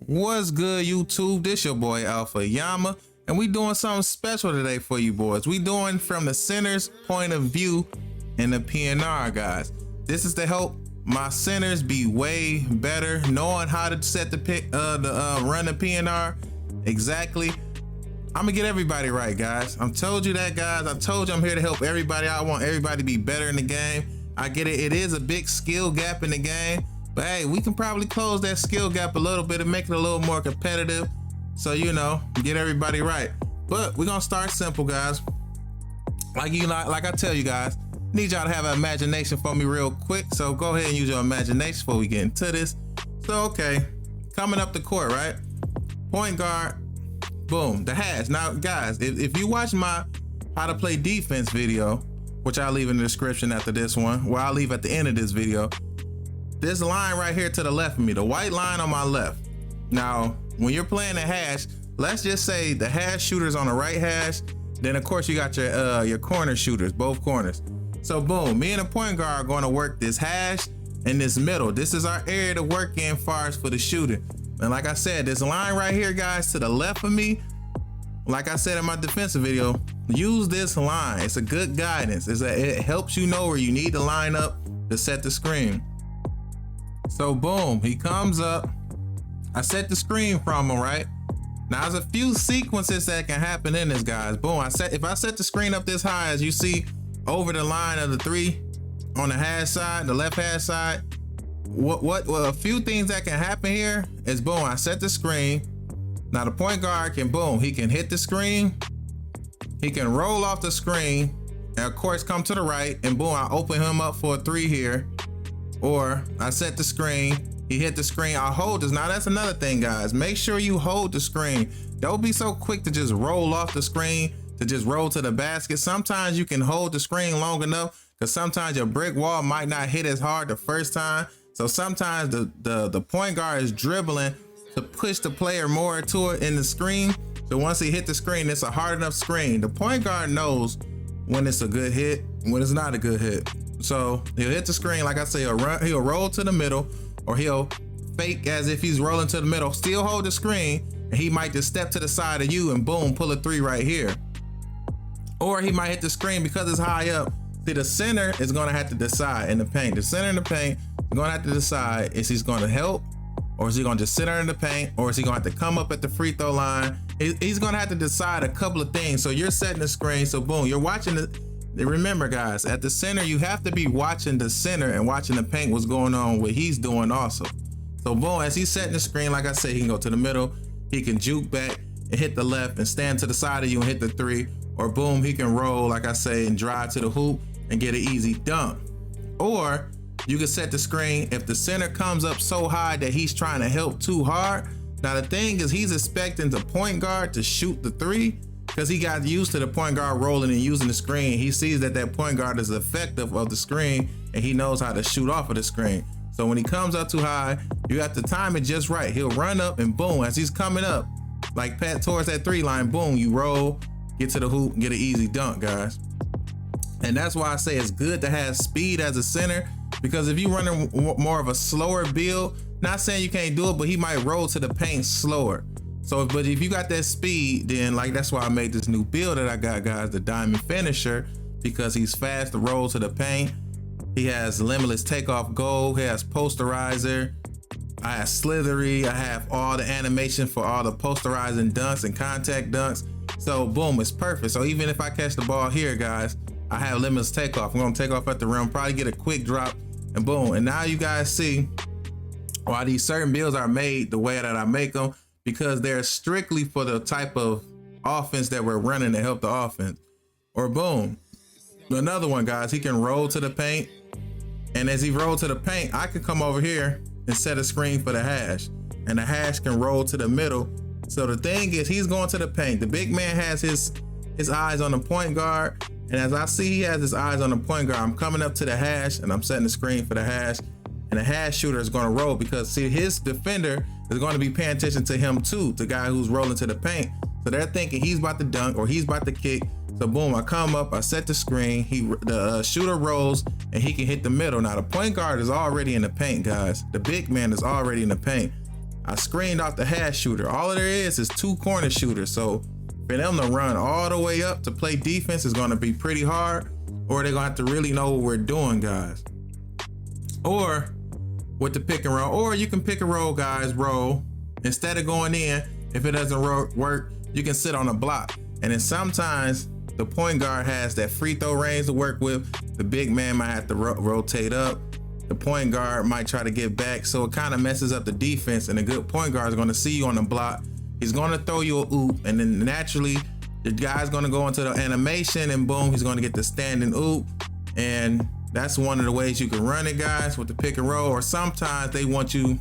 What's good, YouTube? This your boy Alpha Yahma, and we doing something special today for you boys. We doing from the center's point of view in the PNR, guys. This is to help my centers be way better, knowing how to set the run the PNR exactly. I'm gonna get everybody right, guys. I told you that, guys. I told you I'm here to help everybody. I want everybody to be better in the game. I get it. It is a big skill gap in the game. But hey, we can probably close that skill gap a little bit and make it a little more competitive. So, you know, get everybody right. But we're gonna start simple, guys. Like I tell you guys, need y'all to have an imagination for me real quick. So go ahead and use your imagination before we get into this. So, okay, coming up the court, right? Point guard, boom, the hash. Now, guys, if you watch my how to play defense video, which I'll leave in the description after this one, well, I'll leave at the end of this video. This line right here to the left of me, the white line on my left. Now, when you're playing the hash, let's just say the hash shooter's on the right hash. Then of course you got your corner shooters, both corners. So boom, me and the point guard are going to work this hash in this middle. This is our area to work in far as for the shooting. And like I said, this line right here, guys, to the left of me, like I said in my defensive video, use this line. It's a good guidance. It helps you know where you need to line up to set the screen. So boom, he comes up. I set the screen from him, right? Now there's a few sequences that can happen in this, guys. Boom, if I set the screen up this high, as you see over the line of the three on the hash side, the left hash side, well, a few things that can happen here is boom, I set the screen. Now the point guard can, boom, he can hit the screen, he can roll off the screen, and of course come to the right, and boom, I open him up for a three here. Or I set the screen, he hit the screen, I hold this. Now that's another thing, guys. Make sure you hold the screen. Don't be so quick to just roll off the screen, to just roll to the basket. Sometimes you can hold the screen long enough because sometimes your brick wall might not hit as hard the first time. So sometimes the point guard is dribbling to push the player more to it in the screen. So once he hit the screen, it's a hard enough screen. The point guard knows when it's a good hit, when it's not a good hit. So he'll hit the screen, like I say, he'll roll to the middle, or he'll fake as if he's rolling to the middle, still hold the screen, and he might just step to the side of you and boom, pull a three right here. Or he might hit the screen because it's high up. See, the center is gonna have to decide in the paint. The center in the paint is gonna have to decide, is he's gonna help, or is he gonna just sit there in the paint, or is he gonna have to come up at the free throw line? He's gonna have to decide a couple of things. So you're setting the screen, so boom, you're watching the. Remember, guys, at the center, you have to be watching the center and watching the paint, what's going on, what he's doing also. So boom, as he's setting the screen, like I said, he can go to the middle, he can juke back and hit the left and stand to the side of you and hit the three, or boom, he can roll, like I say, and drive to the hoop and get an easy dunk. Or you can set the screen if the center comes up so high that he's trying to help too hard. Now the thing is, he's expecting the point guard to shoot the three, because he got used to the point guard rolling and using the screen. He sees that point guard is effective of the screen, and he knows how to shoot off of the screen. So when he comes up too high, you have to time it just right. He'll run up and boom, as he's coming up, like pat towards that three line, boom, you roll, get to the hoop, and get an easy dunk, guys. And that's why I say it's good to have speed as a center, because if you running more of a slower build, not saying you can't do it, but he might roll to the paint slower. So, but if you got that speed, then like, that's why I made this new build that I got, guys, the diamond finisher, because he's fast to roll to the paint. He has limitless takeoff goal. He has posterizer. I have slithery. I have all the animation for all the posterizing dunks and contact dunks. So boom, it's perfect. So even if I catch the ball here, guys, I have limitless takeoff. I'm gonna take off at the rim, probably get a quick drop, and boom. And now you guys see why these certain builds are made the way that I make them, because they're strictly for the type of offense that we're running to help the offense. Or boom, another one, guys, he can roll to the paint. And as he rolls to the paint, I can come over here and set a screen for the hash. And the hash can roll to the middle. So the thing is, he's going to the paint. The big man has his eyes on the point guard. And as I see he has his eyes on the point guard, I'm coming up to the hash and I'm setting the screen for the hash. And the hash shooter is gonna roll, because see, his defender is gonna be paying attention to him too, the guy who's rolling to the paint. So they're thinking he's about to dunk or he's about to kick. So boom, I come up, I set the screen, the shooter rolls and he can hit the middle. Now the point guard is already in the paint, guys. The big man is already in the paint. I screened off the hash shooter. All there is 2 corner shooters. So for them to run all the way up to play defense is going to be pretty hard, or they're going to have to really know what we're doing, guys. Or with the pick and roll, or you can pick and roll, guys, roll. Instead of going in, if it doesn't work, you can sit on a block. And then sometimes the point guard has that free throw range to work with. The big man might have to rotate up. The point guard might try to get back, so it kind of messes up the defense, and a good point guard is going to see you on the block. He's going to throw you a oop, and then naturally the guy's going to go into the animation, and boom, he's going to get the standing oop. And that's one of the ways you can run it, guys, with the pick and roll. Or sometimes they want you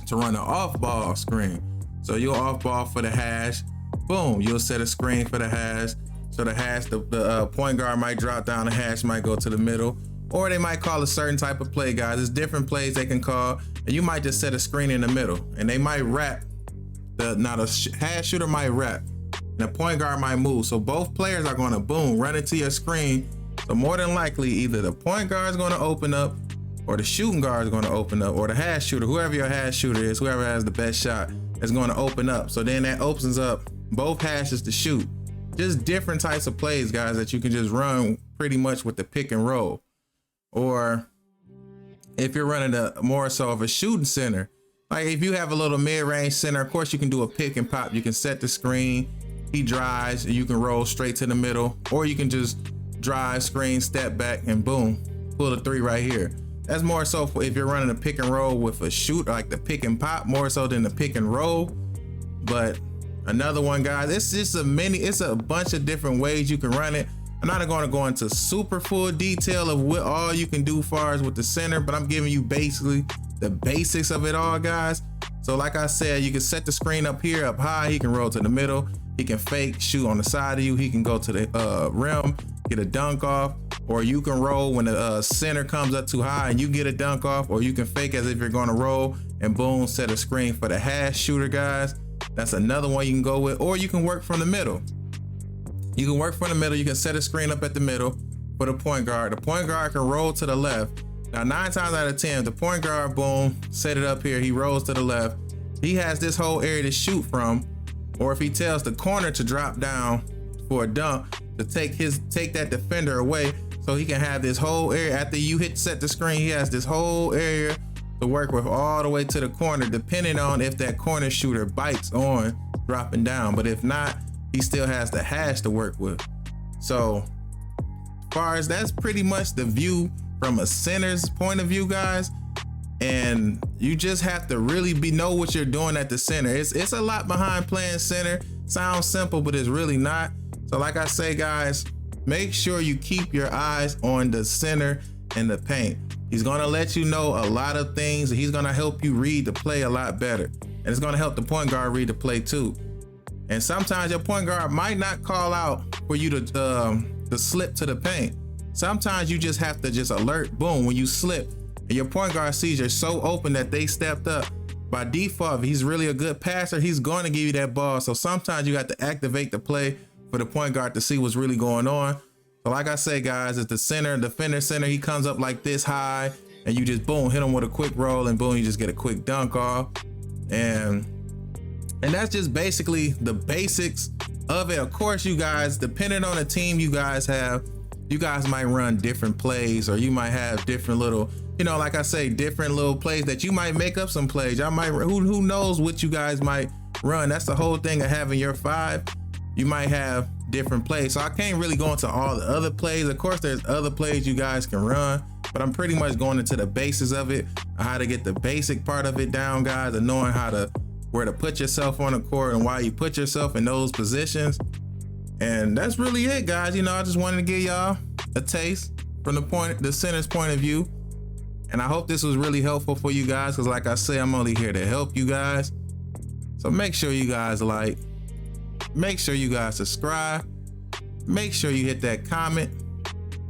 to run an off ball screen. So you'll off ball for the hash, boom, you'll set a screen for the hash. So the hash, the point guard might drop down, the hash might go to the middle. Or they might call a certain type of play, guys. There's different plays they can call, and you might just set a screen in the middle, and they might wrap. The hash shooter might wrap, and the point guard might move. So both players are going to boom run into your screen. So more than likely, either the point guard is going to open up, or the shooting guard is going to open up, or the hash shooter, whoever your hash shooter is, whoever has the best shot, is going to open up. So then that opens up both hashes to shoot. Just different types of plays, guys, that you can just run pretty much with the pick and roll. Or if you're running more so of a shooting center, like if you have a little mid-range center, of course you can do a pick and pop. You can set the screen, he drives, and you can roll straight to the middle, or you can just drive, screen, step back, and boom, pull the 3 right here. That's more so for if you're running a pick and roll with a shoot, like the pick and pop, more so than the pick and roll. But another one, guys, it's just it's a bunch of different ways you can run it. I'm not going to go into super full detail of what all you can do as far as with the center, but I'm giving you basically the basics of it all, guys. So like I said, you can set the screen up here, up high. He can roll to the middle. He can fake shoot on the side of you. He can go to the rim, get a dunk off, or you can roll when the center comes up too high and you get a dunk off, or you can fake as if you're going to roll and boom, set a screen for the hash shooter, guys. That's another one you can go with, or you can work from the middle. You can work from the middle. You can set a screen up at the middle for the point guard. The point guard can roll to the left. Now, 9 times out of 10, the point guard, boom, set it up here. He rolls to the left. He has this whole area to shoot from. Or if he tells the corner to drop down for a dunk, to take that defender away, so he can have this whole area. After you set the screen, he has this whole area to work with all the way to the corner, depending on if that corner shooter bites on dropping down. But if not, he still has the hash to work with. So as far as that's pretty much the view from a center's point of view, guys. And you just have to really know what you're doing at the center. It's a lot behind playing center. Sounds simple, but it's really not. So like I say, guys, make sure you keep your eyes on the center and the paint. He's gonna let you know a lot of things. He's gonna help you read the play a lot better. And it's gonna help the point guard read the play too. And sometimes your point guard might not call out for you to slip to the paint. Sometimes you just have to just alert, boom, when you slip and your point guard sees you're so open that they stepped up. By default, if he's really a good passer, he's going to give you that ball. So sometimes you got to activate the play for the point guard to see what's really going on. So like I say, guys, it's the center, defender center. He comes up like this high and you just boom, hit him with a quick roll and boom, you just get a quick dunk off. And that's just basically the basics of it. Of course, you guys, depending on the team you guys have, you guys might run different plays, or you might have different little, like I say, different little plays that you might make up some plays. Y'all might, who knows what you guys might run. That's the whole thing of having your 5. You might have different plays. So I can't really go into all the other plays. Of course, there's other plays you guys can run, but I'm pretty much going into the basis of it, how to get the basic part of it down, guys, and knowing where to put yourself on the court and why you put yourself in those positions. And that's really it, guys. I just wanted to give y'all a taste from the center's point of view. And I hope this was really helpful for you guys, because like I say, I'm only here to help you guys. So make sure you guys like, make sure you guys subscribe, make sure you hit that comment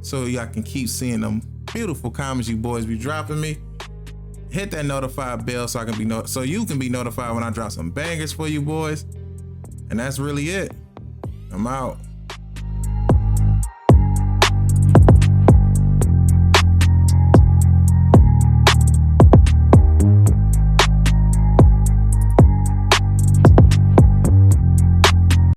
so y'all can keep seeing them beautiful comments you boys be dropping me. Hit that notify bell so you can be notified when I drop some bangers for you boys. And that's really it. I'm out.